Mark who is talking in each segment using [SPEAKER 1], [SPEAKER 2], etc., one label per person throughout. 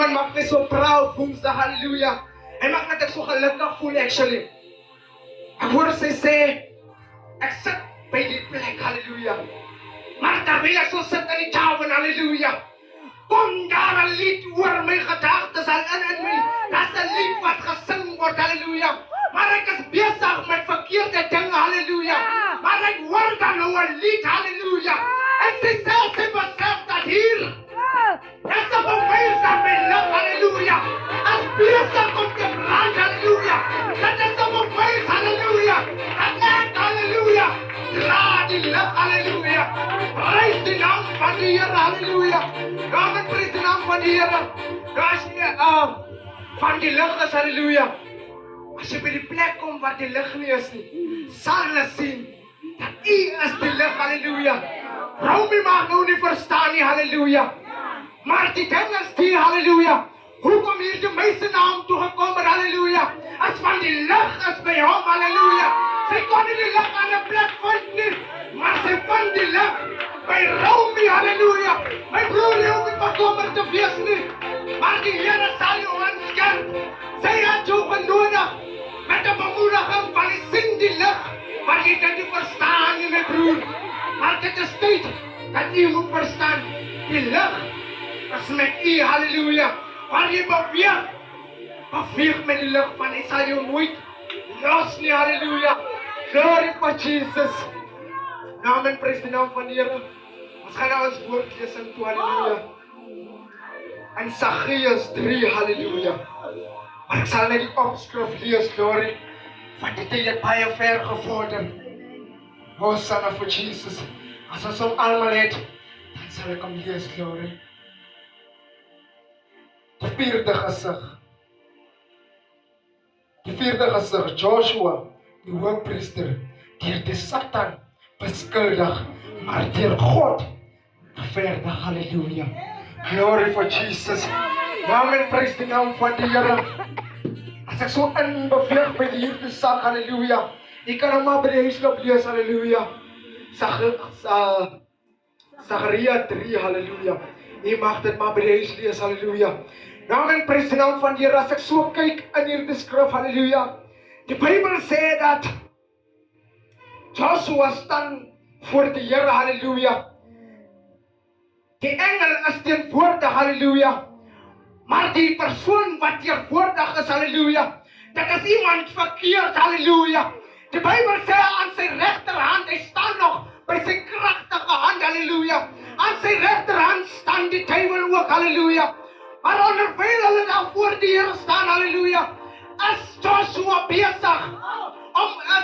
[SPEAKER 1] Here maak my so proud, Woensdag, halleluja. Hy maak dat ek so gelukkig voel, actually. Ek hoor sy sê, ek sit by die plek, halleluja. Maar terwyl ek so sit in die tafel, halleluja, kom daar 'n lied oor my gedagtes al in my. Daar's 'n lied wat gesing word, halleluja. Maar ek is besig met verkeerde dinge, halleluja. Maar ek hoor dan nou 'n lied, halleluja. En sy sê, sy besef dat hier, is 'n bewijs dat my lig, halleluja, is besig om te brand, halleluja. Dat is 'n bewijs, halleluja. Dat ek, halleluja, dra die lig, halleluja. Prys die naam van die Here, halleluja. Kom prys die naam van die Here. As jy van die lig is, halleluja. As jy by die plek kom waar die lig nie is nie, sal jy sien dat U is die lig, halleluja. Rome mag nou nie verstaan nie, halleluja. Maar die ding is die, halleluja. Hoekom hier die mense na hom toe gekom het, halleluja. As van die lig is by hom, halleluja. Sy kon nie die lig aan 'n plek vind nie, maar sy vind die lig by Rome, halleluja. My broer, jy hoef nie bekommerd te wees nie, maar die Here sal jou aanskerp. Sy het jou benodig met 'n bemoediging van die sien die lig, maar jy dit nie verstaan nie, my broer. Maar dit is tyd dat jy moet verstaan, die lig is met U, halleluja. Waar jy beweeg met die lig van hy sal jou nooit los nie, halleluja. Glory for Jesus. Naam en prys die naam van die Here. Ons gaan nou ons woord lees in toe, halleluja. In Saggeus 3, halleluja. Maar ek sal net die opskrif lees, glory. Want die tyd het baie ver gevorder. Hosanna for Jesus. As ons hom almal het, dan sal ek hom lees, glory. Die vierde gesig, Joshua, die hoofpriester, deur die Satan beskuldig, maar deur God verdig, halleluja. Glory for Jesus. Naam en prys die naam van die Here. As ek so inbeweeg by hierdie sak, halleluja. Ek kan hom maar by die huisloop lees, halleluja. Sagaria 3, halleluja. Jy mag dit maar by die huis lees, halleluja. Naam en prys die naam van die Here. As ek so kyk in hierdie skrif, halleluja. Die Bybel sê dat Joshua staan voor die Here, halleluja. Die engel is teenwoordig, halleluja. Maar die persoon wat teenwoordig is, halleluja, dit is iemand verkeerd, halleluja. Die Bybel sê aan sy regterhand, hy staan nog by sy kragtige hand, halleluja. Aan sy regterhand staan die duiwel ook, halleluja. Maar onderwyl hulle daar voor die Here staan, halleluja, is Joshua besig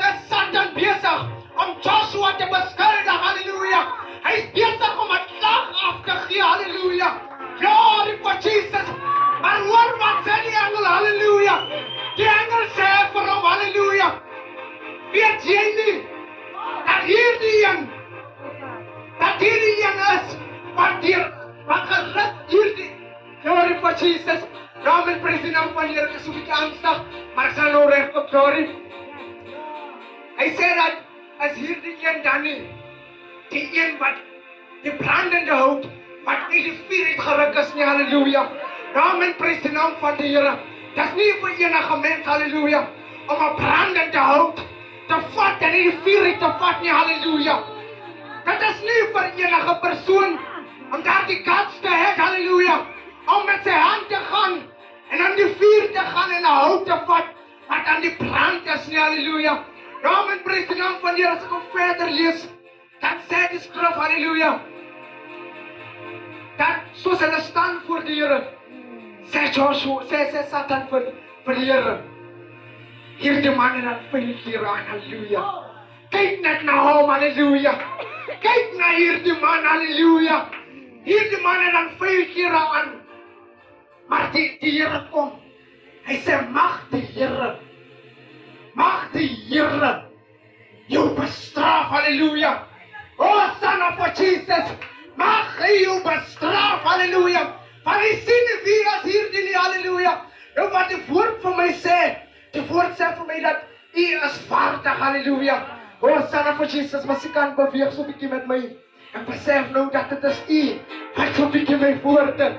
[SPEAKER 1] is Satan besig om Joshua te beskuldig, halleluja. Hy is besig om 'n klag af te gee, halleluja. Glory for Jesus. Maar hoor wat sê die engel, halleluja. Die engel sê vir hom, halleluja, weet jy nie dat hierdie een is wat gerig hierdie. Glory for Jesus. Naam en prys die naam van die Here. Ek is so 'n bietjie angstig, maar ek sal nou regop, glory. Hy sê dat as hierdie een dan nie, die een wat die brandende hout, wat nie die vuur het geruk is nie, halleluja. Naam en prys die naam van die Here. Dit is nie vir enige mens, halleluja, om 'n brandende hout te vat en nie die vuur te vat nie, halleluja. Dit is nie vir enige persoon om daar die guts te hê, halleluja, om met sy hand te gaan en aan die vuur te gaan en 'n hout te vat wat aan die brand is nie, halleluja. Naam en prys die naam van die Here. As ek hom verder lees, dan sê die skrif, halleluja, dat soos hulle staan voor die Here, sê Joshua, sê Satan vir die Here, hierdie man het veel keer aan, halleluja. Kyk net na hom, halleluja. Kyk na hierdie man, halleluja. Hierdie man het dan veel keer aan. Maar die Here kom. Hy sê, mag die Here jou bestraf, halleluja. Oh, son of Jesus, mag hy jou bestraf, halleluja. Want hy sien nie wie as hierdie nie, halleluja. Nou wat die woord vir my sê, die woord sê vir my dat U is vaardig, halleluja. Oh, son of Jesus, maar sy kan beweeg so 'n bietjie met my. Ek besef nou dat dit is U wat so 'n bietjie my woorde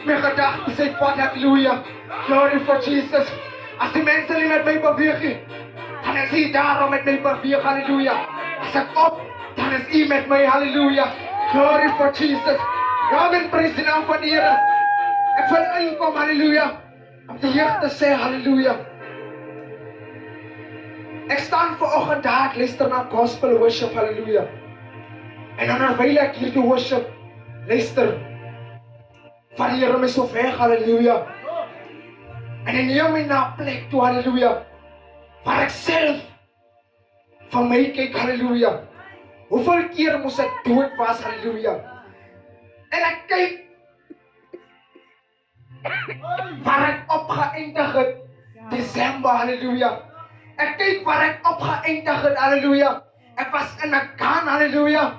[SPEAKER 1] mijn gedachten zijn van halleluja. Glory for Jesus. Als die mensen niet met mij bewegen, dan is hij daarom met mij bewegen, halleluja. Als ik op, dan is hij met mij, halleluja. Glory for Jesus. Ja, mijn prijs de naam van de Heer. Ik wil inkomen, halleluja. Om de Heer te zeggen, halleluja. Ik sta vanochtend daar, ik luister naar gospel worship, halleluja. En dan terwijl ik hier de worship luister, varieer me zo ver, halleluja. En ik neem me naar een plek toe, halleluja. Waar ik zelf van mij kijk, halleluja. Hoeveel keer moest ik dood was, halleluja. En ik kijk waar ik op geëindigd heb, december, halleluja. Ik kijk waar ik op geëindigd heb, halleluja. Ik was in een kan, halleluja.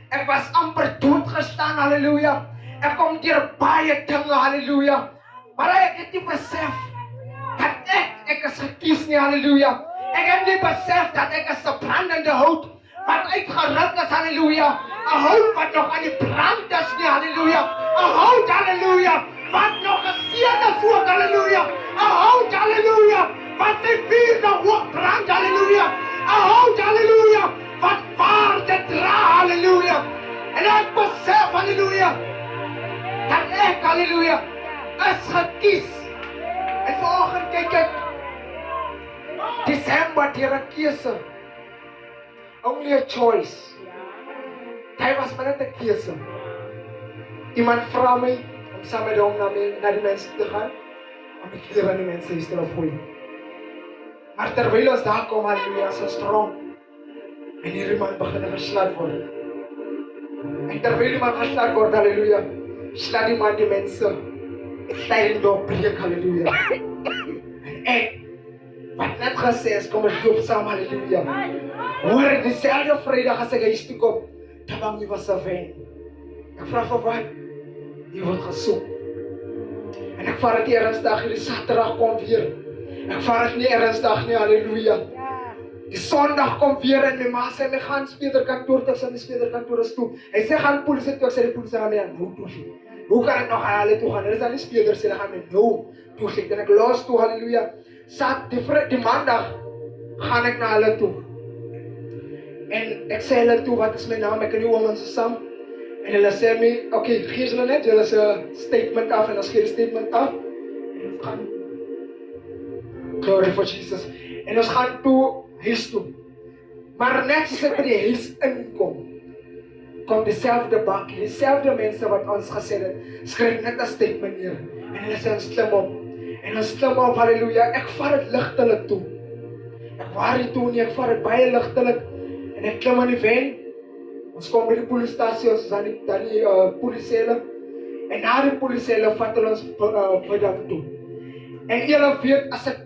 [SPEAKER 1] Ik was amper doodgestaan, halleluja. Ik kom hier baie dingen, halleluja. Maar ik heb niet besef dat ik is gekies niet, halleluja. Ik heb niet besef dat ik is een brandende hout wat uitgerukt is, halleluja. Een hout wat nog aan die brand is, niet, halleluja. Een hout, halleluja, wat nog geseerd is ook, halleluja. Een hout, halleluja, wat zijn vuur nog hoog brandt, halleluja. Een hout, halleluja, wat waarde draagt, halleluja. En ik besef, halleluja, dat ik, halleluja, is gekies. En vanochtend kijk ik, december, die een keuze. Only a choice. Hij was maar net een keuze. Iemand vraagt mij om samen met hem naar die mensen te gaan. Om ik hier aan die mensen is te gooien. Maar terwijl ons daar komen, halleluja, zo strong. En hier iemand beginnen geslaat worden. En terwijl iemand geslaat wordt, halleluja, slaat iemand die mensen. Tijdens de preek, halleluja. En ik, wat net gezegd is, kom ik doop samen, halleluja. Hoor, dezelfde vrijdag als ik huis toe kom, dan bang je was zo fijn. Ik vraag van wat? Je wordt gezocht. En ik vraag het ernstig, jullie zaterdag komt weer. Ik vraag het niet ernstig, niet, halleluja. Die zondag komt weer en mijn ma zei, we gaan spelerkantoor toe, ik zei, de spelerkantoor is toe. Hij zei, gaan politie toe, ik zei, de politie gaan mee aan nou toe. Hoe kan ik nog aan alle toe gaan? Er zijn die spelers die gaan met nou toe. En ik los toe, halleluja. Die maandag ga ik naar hulle toe. En ik zei hulle toe, wat is mijn naam? Ik en die woman samen. En hulle zei me, oké, geef hulle net, hulle is een statement af en dan geef je statement af. En we gaan, glory for Jesus. En we gaan toe, huis toe. Maar net als ik bij die huis inkom, komt dezelfde bakje, dezelfde mensen wat ons gezegd hebben, schrijf net een statement neer. En hulle sê ons klim op. En ons klim op, halleluja, ek vat het ligtelik toe. Ek waar nie toe nie, ek vat het baie ligtelik. En ek klim aan die van. Ons kom by die politiestasie, ons is aan die politiesele. En na die politiesele vat hulle ons Vidam toe. En julle weet, as ek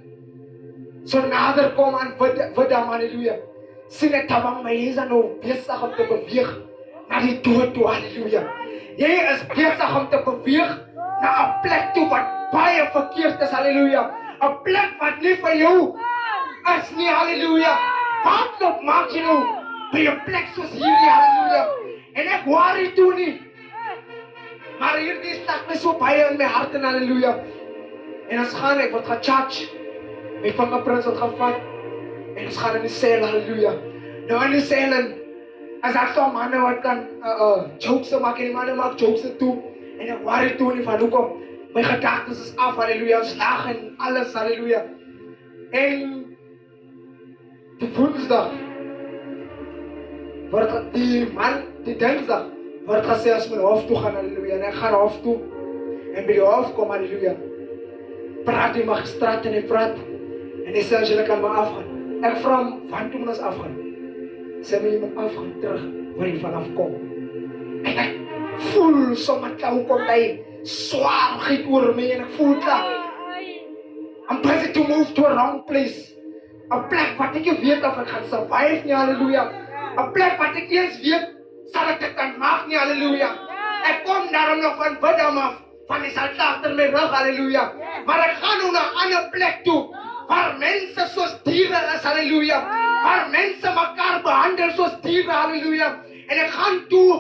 [SPEAKER 1] so nader kom aan Vidam, halleluja, sien ek tabang my is nou besig om te beweeg na die dood toe, halleluja. Jy is besig om te beweeg na 'n plek toe wat baie verkeerd is, halleluja. 'n plek wat nie vir jou is nie, halleluja. Wat nog maak jy nou by 'n plek soos hierdie, halleluja. En ek worry toe nie. Maar hierdie stak my so baie in my hart en halleluja. En ons gaan, ek word gecharge. My vingerprints word gevat. En ons gaan in die sel, halleluja. Nou in die sel en as ek so manne wat kan jokes maak en die manne maak jokes toe. En ek worry toe nie van hoekom. My gedagtes is af, halleluja. Ons lag en alles, halleluja. En die woensdag word die man, die dinsdag word gesê as my hof toe gaan, halleluja. En ek gaan hof toe. En by die hof kom, halleluja. Praat die magistraat en hy praat. En hy sê as julle kan maar afgaan. Ek vra hom, van toe moet ons afgaan? Sê my, jy moet afgaan terug waar jy vanaf kom. En ek voel sommer hoe kom hy zwaarheid oor my en ek voel dat I'm busy to move to a wrong place. 'n plek wat ek nie weet of ek gaan survive nie, halleluja. 'n plek wat ek eens weet, sal ek dit kan maak nie, halleluja. Ek kom daarom nog van Vidam af, van die salta achter my rug, halleluja. Maar ek gaan nou na 'n ander plek toe, waar mense soos diere is, halleluja. Waar mense mekaar behandel soos diere, halleluja. En ek gaan toe,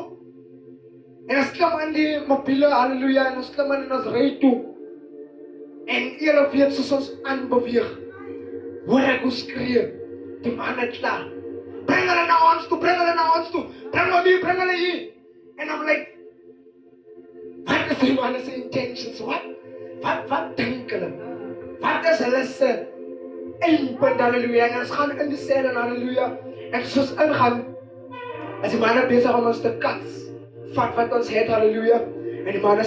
[SPEAKER 1] En ons klim in die mobiele, halleluja, en ons klim in ons ry toe. En julle weet soos ons aanbeweeg, hoor ek hoe skree, die man het klaar. Bring hulle na ons toe, bring hulle na ons toe, bring hulle hier. En I'm like, wat is die man's intentions? Wat dink hulle? Wat is hulle se eindpunt, halleluja? En ons gaan in die sel en halleluja. En soos ingaan, as die man besig om ons te kats, vat wat ons het, halleluja. En die man